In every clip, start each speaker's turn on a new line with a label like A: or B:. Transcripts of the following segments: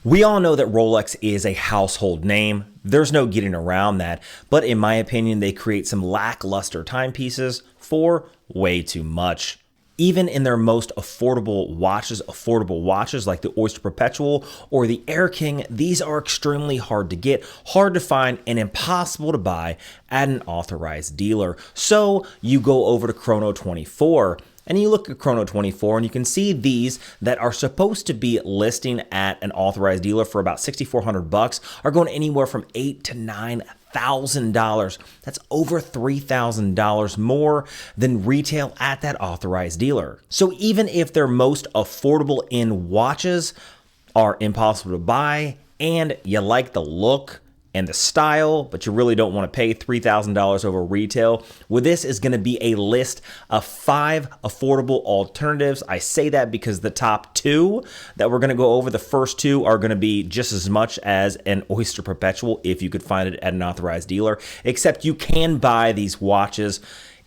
A: We all know that Rolex is a household name. There's no getting around that, but in my opinion, they create some lackluster timepieces for way too much. Even in their most affordable watches like the Oyster Perpetual or the Air King, these are extremely hard to get, hard to find, and impossible to buy at an authorized dealer. So you go over to Chrono24 and you look at Chrono24 and you can see these that are supposed to be listing at an authorized dealer for about $6,400 are going anywhere from $8,000 to $9,000. That's over $3,000 more than retail at that authorized dealer. So even if their most affordable in watches are impossible to buy and you like the look and the style, but you really don't want to pay $3,000 over retail, well, this is going to be a list of 5 affordable alternatives. I say that because the top 2 that we're going to go over, the first 2 are going to be just as much as an Oyster Perpetual if you could find it at an authorized dealer, except you can buy these watches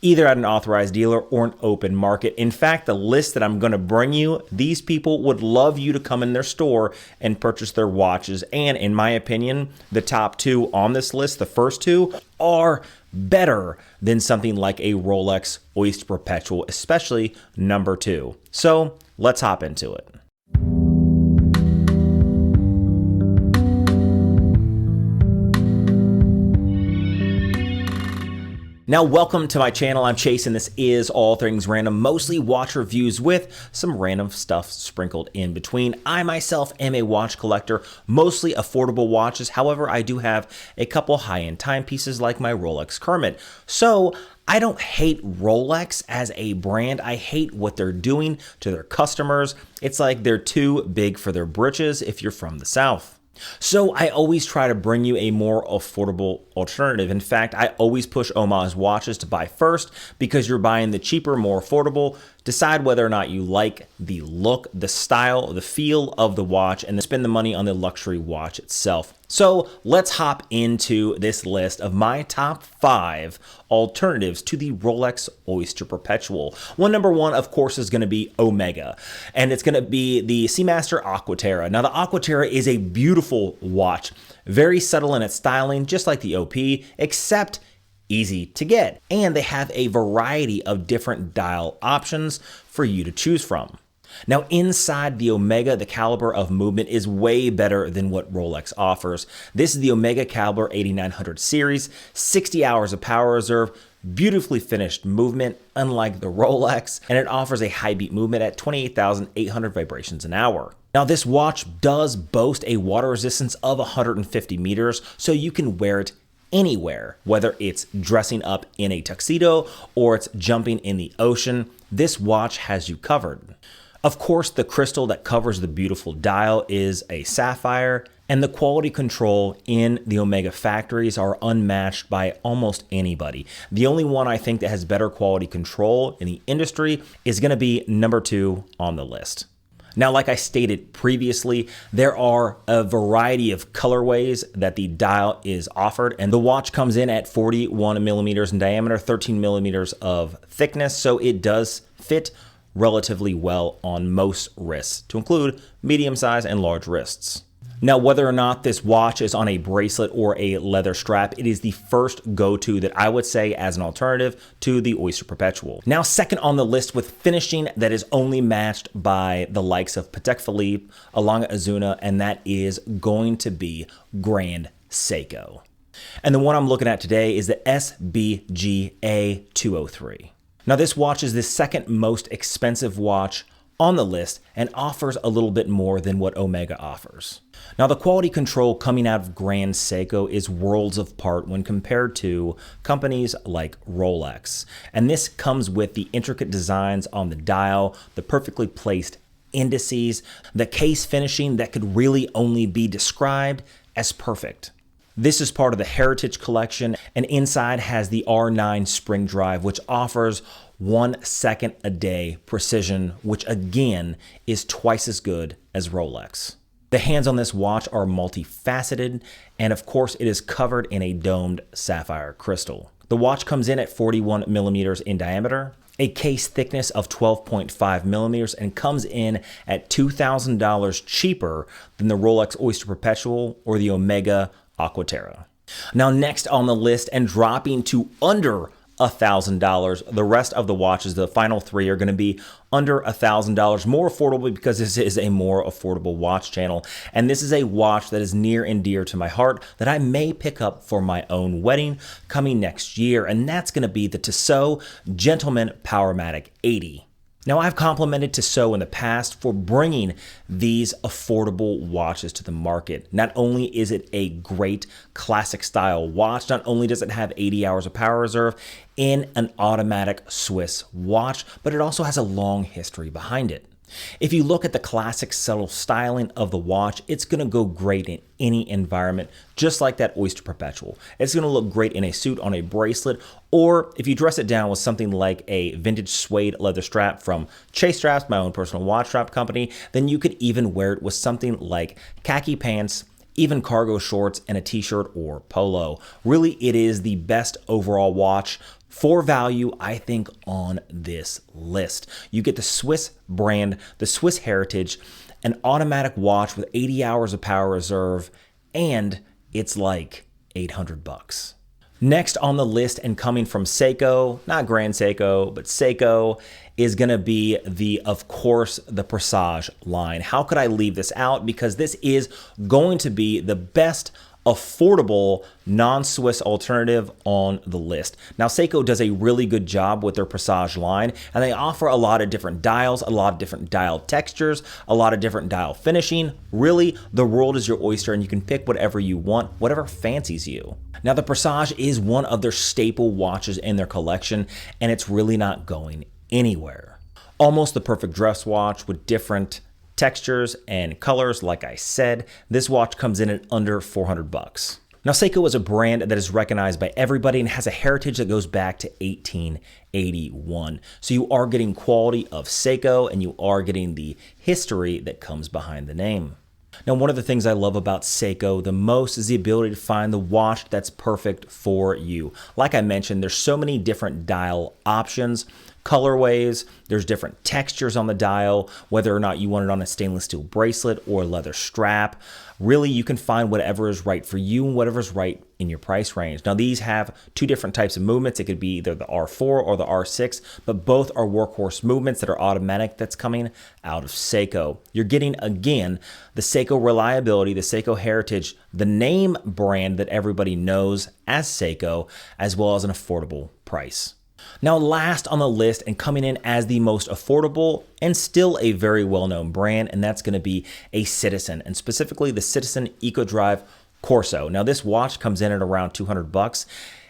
A: either at an authorized dealer or an open market. In fact, the list that I'm going to bring you, these people would love you to come in their store and purchase their watches. And in my opinion, the top 2 on this list, the first 2, are better than something like a Rolex Oyster Perpetual, especially number 2. So let's hop into it. Now, welcome to my channel. I'm Chase, and this is All Things Random, mostly watch reviews with some random stuff sprinkled in between. I myself am a watch collector, mostly affordable watches. However, I do have a couple high-end timepieces like my Rolex Kermit. So I don't hate Rolex as a brand. I hate what they're doing to their customers. It's like they're too big for their britches if you're from the South. So I always try to bring you a more affordable alternative. In fact, I always push Omaz watches to buy first because you're buying the cheaper, more affordable. Decide whether or not you like the look, the style, the feel of the watch, and then spend the money on the luxury watch itself. So let's hop into this list of my top 5 alternatives to the Rolex Oyster Perpetual. Number 1, of course, is going to be Omega, and it's going to be the Seamaster Aqua Terra. Now, the Aqua Terra is a beautiful watch, very subtle in its styling, just like the OP, except easy to get. And they have a variety of different dial options for you to choose from. Now, inside the Omega, the caliber of movement is way better than what Rolex offers. This is the Omega Caliber 8900 series, 60 hours of power reserve, beautifully finished movement, unlike the Rolex, and it offers a high beat movement at 28,800 vibrations an hour. Now, this watch does boast a water resistance of 150 meters, so you can wear it anywhere, whether it's dressing up in a tuxedo or it's jumping in the ocean. This watch has you covered. Of course, the crystal that covers the beautiful dial is a sapphire, and the quality control in the Omega factories are unmatched by almost anybody. The only one I think that has better quality control in the industry is going to be number 2 on the list. Now, like I stated previously, there are a variety of colorways that the dial is offered, and the watch comes in at 41 millimeters in diameter, 13 millimeters of thickness, so it does fit relatively well on most wrists, to include medium size and large wrists. Now, whether or not this watch is on a bracelet or a leather strap, it is the first go-to that I would say as an alternative to the Oyster Perpetual. Now, second on the list with finishing that is only matched by the likes of Patek Philippe, Alanga Azuna, and that is going to be Grand Seiko. And the one I'm looking at today is the SBGA 203. Now, this watch is the second most expensive watch on the list and offers a little bit more than what Omega offers. Now, the quality control coming out of Grand Seiko is worlds apart when compared to companies like Rolex. And this comes with the intricate designs on the dial, the perfectly placed indices, the case finishing that could really only be described as perfect. This is part of the Heritage Collection, and inside has the R9 spring drive, which offers 1 second a day precision, which again is twice as good as Rolex. The hands on this watch are multifaceted, and of course it is covered in a domed sapphire crystal. The watch comes in at 41 millimeters in diameter, a case thickness of 12.5 millimeters, and comes in at $2,000 cheaper than the Rolex Oyster Perpetual or the Omega Aqua Terra. Now next on the list, and dropping to under $1,000, the rest of the watches, the final three, are going to be under $1,000, more affordable because this is a more affordable watch channel. And this is a watch that is near and dear to my heart that I may pick up for my own wedding coming next year. And that's going to be the Tissot Gentleman Powermatic 80. Now, I've complimented Tissot in the past for bringing these affordable watches to the market. Not only is it a great classic style watch, not only does it have 80 hours of power reserve in an automatic Swiss watch, but it also has a long history behind it. If you look at the classic subtle styling of the watch, it's going to go great in any environment, just like that Oyster Perpetual. It's going to look great in a suit, on a bracelet, or if you dress it down with something like a vintage suede leather strap from Chase Straps, my own personal watch strap company, then you could even wear it with something like khaki pants, even cargo shorts, and a t-shirt or polo. Really, it is the best overall watch for value, I think, on this list. You get the Swiss brand, the Swiss heritage, an automatic watch with 80 hours of power reserve, and it's like $800. Next on the list, and coming from Seiko, not Grand Seiko, but Seiko, is going to be of course, the Presage line. How could I leave this out? Because this is going to be the best affordable non-Swiss alternative on the list. Now, Seiko does a really good job with their Presage line, and they offer a lot of different dials, a lot of different dial textures, a lot of different dial finishing. Really, the world is your oyster, and you can pick whatever you want, whatever fancies you. Now, the Presage is one of their staple watches in their collection, and it's really not going anywhere. Almost the perfect dress watch with different textures and colors. Like I said, this watch comes in at under $400. Now, Seiko is a brand that is recognized by everybody and has a heritage that goes back to 1881. So you are getting quality of Seiko, and you are getting the history that comes behind the name. Now, one of the things I love about Seiko the most is the ability to find the watch that's perfect for you. Like I mentioned, there's so many different dial options, colorways, there's different textures on the dial, whether or not you want it on a stainless steel bracelet or leather strap. Really, you can find whatever is right for you and whatever is right in your price range. Now, these have two different types of movements. It could be either the R4 or the R6, but both are workhorse movements that are automatic that's coming out of Seiko. You're getting, again, the Seiko reliability, the Seiko heritage, the name brand that everybody knows as Seiko, as well as an affordable price. Now, last on the list, and coming in as the most affordable and still a very well-known brand, and that's going to be a Citizen, and specifically the Citizen EcoDrive Corso. Now, this watch comes in at around $200,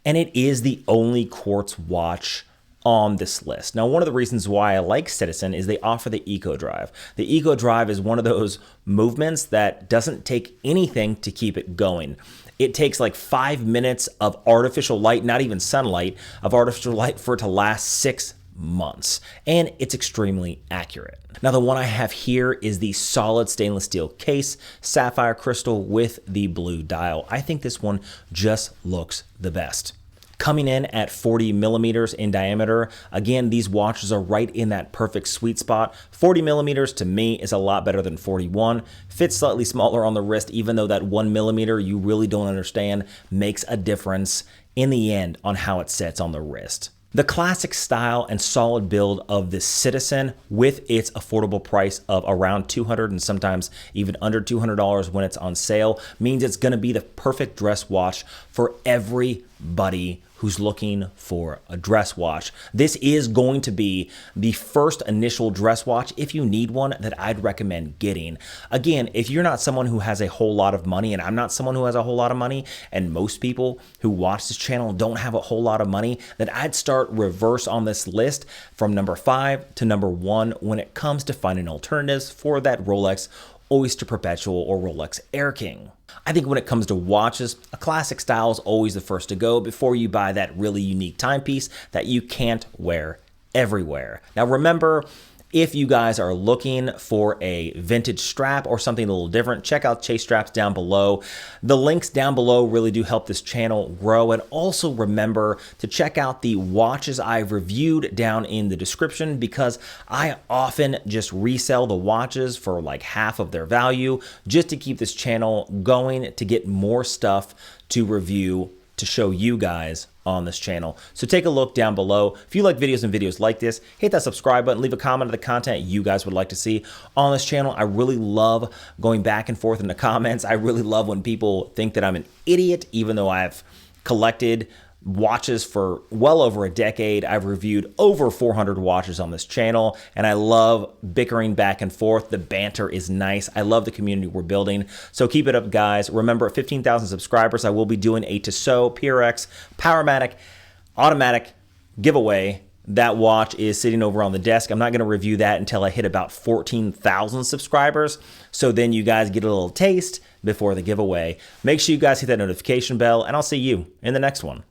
A: and it is the only quartz watch on this list. Now, one of the reasons why I like Citizen is they offer the EcoDrive. The EcoDrive is one of those movements that doesn't take anything to keep it going. It takes like 5 minutes of artificial light, not even sunlight, of artificial light for it to last 6 months. And it's extremely accurate. Now, the one I have here is the solid stainless steel case, sapphire crystal with the blue dial. I think this one just looks the best. Coming in at 40 millimeters in diameter. Again, these watches are right in that perfect sweet spot. 40 millimeters to me is a lot better than 41. Fits slightly smaller on the wrist, even though that 1 millimeter you really don't understand makes a difference in the end on how it sits on the wrist. The classic style and solid build of this Citizen, with its affordable price of around $200 and sometimes even under $200 when it's on sale, means it's going to be the perfect dress watch for everybody who's looking for a dress watch. This is going to be the first initial dress watch, if you need one, that I'd recommend getting. Again, if you're not someone who has a whole lot of money, and I'm not someone who has a whole lot of money, and most people who watch this channel don't have a whole lot of money, then I'd start reverse on this list from number 5 to number 1 when it comes to finding alternatives for that Rolex Oyster Perpetual or Rolex Air King. I think when it comes to watches, a classic style is always the first to go before you buy that really unique timepiece that you can't wear everywhere. Now remember, If you guys are looking for a vintage strap or something a little different, check out Chase straps down below. The links down below really do help this channel grow. And also remember to check out the watches I've reviewed down in the description, because I often just resell the watches for like half of their value just to keep this channel going, to get more stuff to review to show you guys on this channel. So take a look down below. If you like videos and videos like this, hit that subscribe button, leave a comment of the content you guys would like to see on this channel. I really love going back and forth in the comments. I really love when people think that I'm an idiot, even though I've collected watches for well over a decade. I've reviewed over 400 watches on this channel, and I love bickering back and forth. The banter is nice. I love the community we're building. So keep it up, guys. Remember, at 15,000 subscribers, I will be doing a Tissot PRX Powermatic automatic giveaway. That watch is sitting over on the desk. I'm not going to review that until I hit about 14,000 subscribers. So then you guys get a little taste before the giveaway. Make sure you guys hit that notification bell, and I'll see you in the next one.